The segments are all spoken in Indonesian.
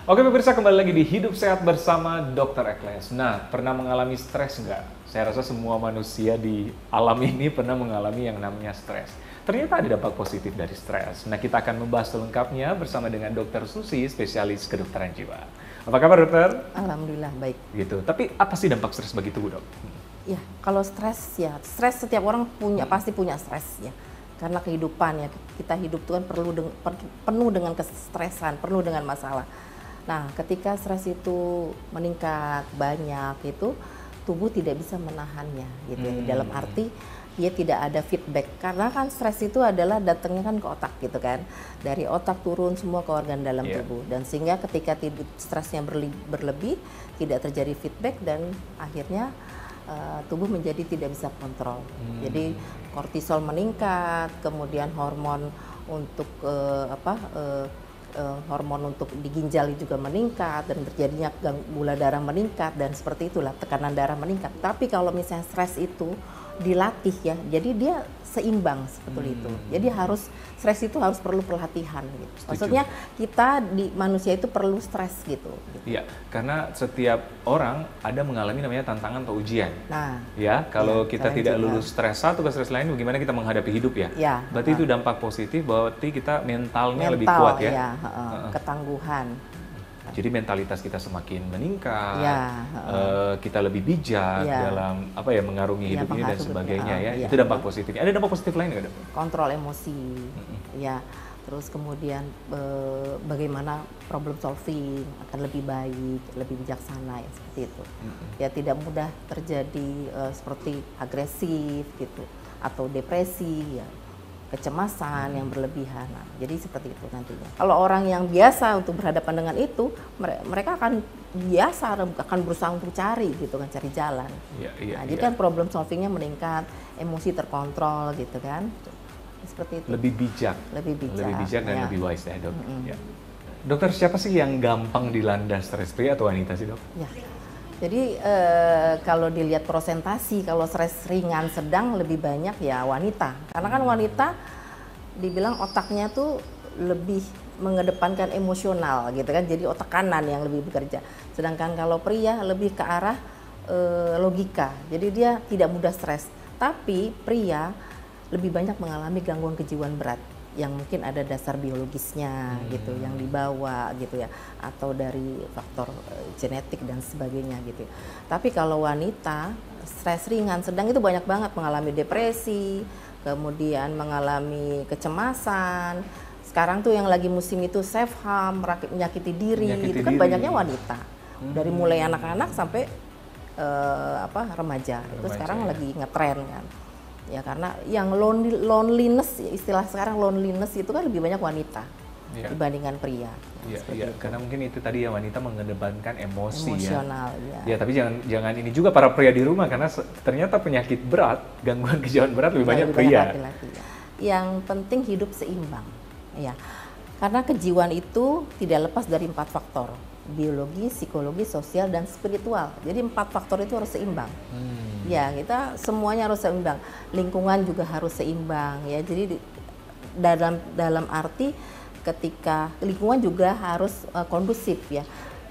Oke pemirsa, kembali lagi di Hidup Sehat bersama Dr. Ekles. Nah, pernah mengalami stres nggak? Saya rasa semua manusia di alam ini pernah mengalami yang namanya stres. Ternyata ada dampak positif dari stres. Nah, kita akan membahas selengkapnya bersama dengan Dr. Susi, spesialis kedokteran jiwa. Apa kabar dokter? Alhamdulillah baik. Gitu. Tapi apa sih dampak stres bagi tubuh dok? Ya, kalau stres ya, stres setiap orang punya pasti punya stres ya. Karena kehidupan ya, kita hidup itu kan penuh dengan kestresan, penuh dengan masalah. Nah, ketika stres itu meningkat banyak itu tubuh tidak bisa menahannya gitu ya. Dalam arti dia tidak ada feedback karena kan stres itu adalah datangnya kan ke otak gitu kan. Dari otak turun semua ke organ dalam tubuh dan sehingga ketika stresnya berlebih tidak terjadi feedback dan akhirnya tubuh menjadi tidak bisa kontrol. Jadi kortisol meningkat, kemudian hormon untuk hormon untuk di ginjal juga meningkat dan terjadinya gula darah meningkat dan seperti itulah tekanan darah meningkat. Tapi kalau misalnya stres itu dilatih ya, jadi dia seimbang seperti itu. Jadi stres itu harus perlu pelatihan gitu. Maksudnya kita di manusia itu perlu stres gitu. Iya, karena setiap orang ada mengalami namanya tantangan atau ujian. Nah, ya kalau kita tidak lulus stres satu ke stres lain, bagaimana kita menghadapi hidup ya? Berarti itu dampak positif, berarti kita mentalnya lebih kuat ya? Ketangguhan. Jadi mentalitas kita semakin meningkat, kita lebih bijak dalam mengarungi hidup ini dan sebagainya ya. Itu dampak positifnya. Ada dampak positif lain nggak dok? Kontrol emosi, ya. Terus kemudian bagaimana problem solving akan lebih baik, lebih bijaksana ya seperti itu. Ya tidak mudah terjadi seperti agresif gitu atau depresi ya. Kecemasan yang berlebihan. Nah, jadi seperti itu nantinya. Kalau orang yang biasa untuk berhadapan dengan itu, mereka akan berusaha untuk cari gitu kan, cari jalan. Jadi kan problem solvingnya meningkat, emosi terkontrol gitu kan. Seperti itu. Lebih bijak dan lebih wise ya dok. Dokter, siapa sih yang gampang dilanda stres, pria atau wanita sih dok? Jadi kalau dilihat prosentasi, kalau stres ringan sedang lebih banyak ya wanita. Karena kan wanita dibilang otaknya tuh lebih mengedepankan emosional gitu kan. Jadi otak kanan yang lebih bekerja. Sedangkan kalau pria lebih ke arah logika. Jadi dia tidak mudah stres. Tapi pria lebih banyak mengalami gangguan kejiwaan berat yang mungkin ada dasar biologisnya gitu yang dibawa gitu ya, atau dari faktor genetik dan sebagainya gitu. Tapi kalau wanita stres ringan sedang itu banyak banget mengalami depresi, kemudian mengalami kecemasan. Sekarang tuh yang lagi musim itu self harm, menyakiti diri, itu kan banyaknya wanita. Dari mulai anak-anak sampai remaja. Itu sekarang lagi ngetren kan. Ya karena yang loneliness, istilah sekarang loneliness itu kan lebih banyak wanita dibandingkan pria. Iya, karena mungkin itu tadi ya wanita mengedepankan emosional ya. Tapi jangan ini juga para pria di rumah karena ternyata penyakit berat, gangguan kejiwaan berat lebih banyak pria. Laki-laki. Yang penting hidup seimbang. Ya. Karena kejiwaan itu tidak lepas dari 4 faktor. Biologi, psikologi, sosial, dan spiritual. Jadi 4 faktor itu harus seimbang. Ya, kita semuanya harus seimbang. Lingkungan juga harus seimbang ya. Jadi dalam arti ketika lingkungan juga harus kondusif ya.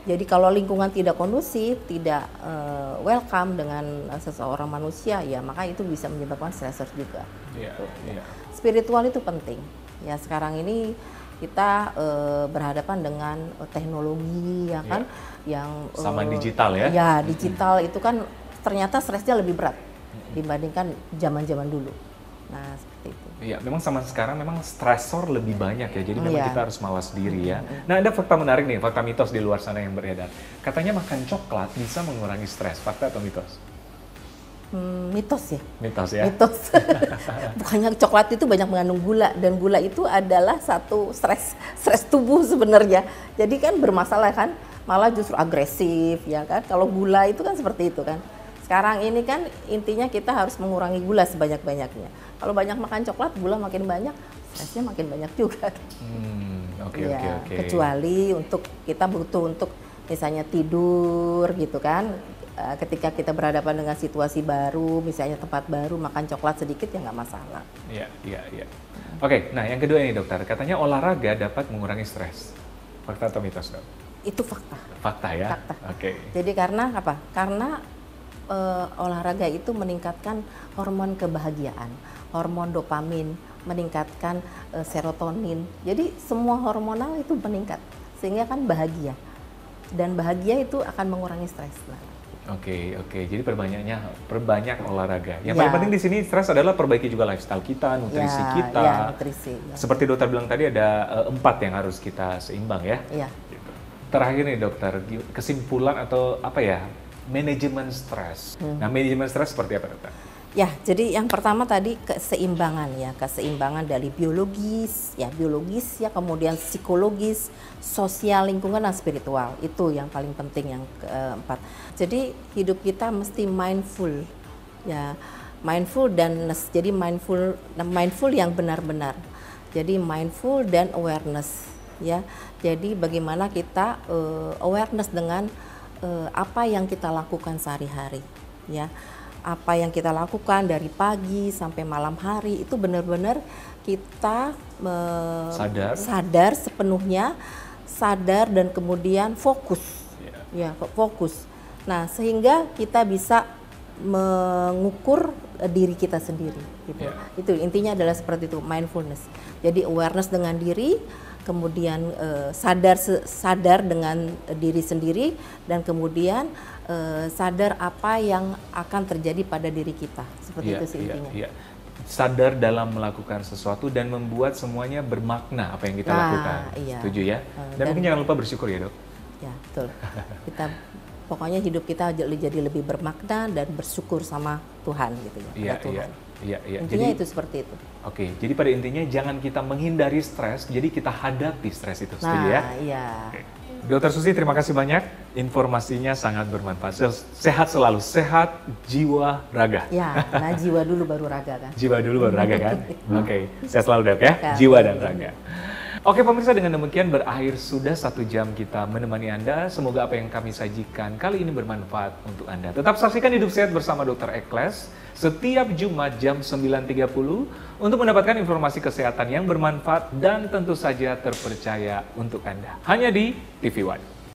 Jadi kalau lingkungan tidak kondusif, tidak welcome dengan seseorang manusia ya, maka itu bisa menyebabkan stressor juga. Spiritual itu penting. Ya, sekarang ini kita berhadapan dengan teknologi ya kan yang sama digital ya. Ya, digital itu kan ternyata stresnya lebih berat dibandingkan zaman-zaman dulu. Nah, seperti itu. Iya, memang sama sekarang memang stresor lebih banyak ya. Jadi memang kita harus mawas diri ya. Nah, ada fakta menarik nih, fakta mitos di luar sana yang beredar. Katanya makan coklat bisa mengurangi stres. Fakta atau mitos? Mitos ya. Mitos ya. Mitos. Bukannya coklat itu banyak mengandung gula dan gula itu adalah satu stres tubuh sebenarnya. Jadi kan bermasalah kan, malah justru agresif ya kan. Kalau gula itu kan seperti itu kan. Sekarang ini kan intinya kita harus mengurangi gula sebanyak-banyaknya. Kalau banyak makan coklat, gula makin banyak, stresnya makin banyak juga. Oke. Kecuali untuk kita butuh untuk misalnya tidur gitu kan. Ketika kita berhadapan dengan situasi baru, misalnya tempat baru, makan coklat sedikit ya nggak masalah. Iya. Oke, nah yang kedua ini dokter, katanya olahraga dapat mengurangi stres. Fakta atau mitos dok? Itu fakta. Fakta ya? Fakta. Oke. Jadi karena apa? Karena olahraga itu meningkatkan hormon kebahagiaan, hormon dopamin, meningkatkan serotonin. Jadi semua hormonal itu meningkat, sehingga kan bahagia. Dan bahagia itu akan mengurangi stres. Oke. Jadi perbanyak olahraga. Yang paling penting di sini stres adalah perbaiki juga lifestyle kita, nutrisi kita. Nutrisi. Seperti dokter bilang tadi ada 4 yang harus kita seimbang ya. Iya. Gitu. Terakhir nih dokter, kesimpulan atau apa ya, manajemen stres. Nah, manajemen stres seperti apa dokter? Ya, jadi yang pertama tadi keseimbangan ya, keseimbangan dari biologis ya, kemudian psikologis, sosial, lingkungan dan spiritual. Itu yang paling penting yang keempat. Jadi hidup kita mesti mindful ya, mindfulness. Jadi mindful yang benar-benar. Jadi mindful dan awareness ya. Jadi bagaimana kita awareness dengan apa yang kita lakukan sehari-hari ya. Apa yang kita lakukan dari pagi sampai malam hari itu benar-benar kita sadar sepenuhnya, sadar dan kemudian fokus. Ya, fokus. Nah, sehingga kita bisa mengukur diri kita sendiri gitu. Itu intinya adalah seperti itu, mindfulness. Jadi awareness dengan diri, kemudian sadar dengan diri sendiri, dan kemudian sadar apa yang akan terjadi pada diri kita. Seperti itu sih intinya. Sadar dalam melakukan sesuatu dan membuat semuanya bermakna apa yang kita lakukan. Setuju ya? Dan mungkin jangan lupa bersyukur ya dok. Ya betul. Pokoknya hidup kita jadi lebih bermakna dan bersyukur sama Tuhan gitu ya. Iya. Intinya jadi, itu seperti itu. Oke, jadi pada intinya jangan kita menghindari stres, jadi kita hadapi stres itu. Setuju ya? Iya. Oke. Dokter Susi, terima kasih banyak. Informasinya sangat bermanfaat. Sehat selalu, sehat jiwa raga. Ya, nah jiwa dulu baru raga kan. Jiwa dulu baru raga kan? Oke, sehat selalu dok ya, jiwa dan raga. Oke pemirsa, dengan demikian berakhir sudah 1 jam kita menemani Anda. Semoga apa yang kami sajikan kali ini bermanfaat untuk Anda. Tetap saksikan Hidup Sehat bersama Dr. Ekles setiap Jumat jam 9.30 untuk mendapatkan informasi kesehatan yang bermanfaat dan tentu saja terpercaya untuk Anda. Hanya di TV One.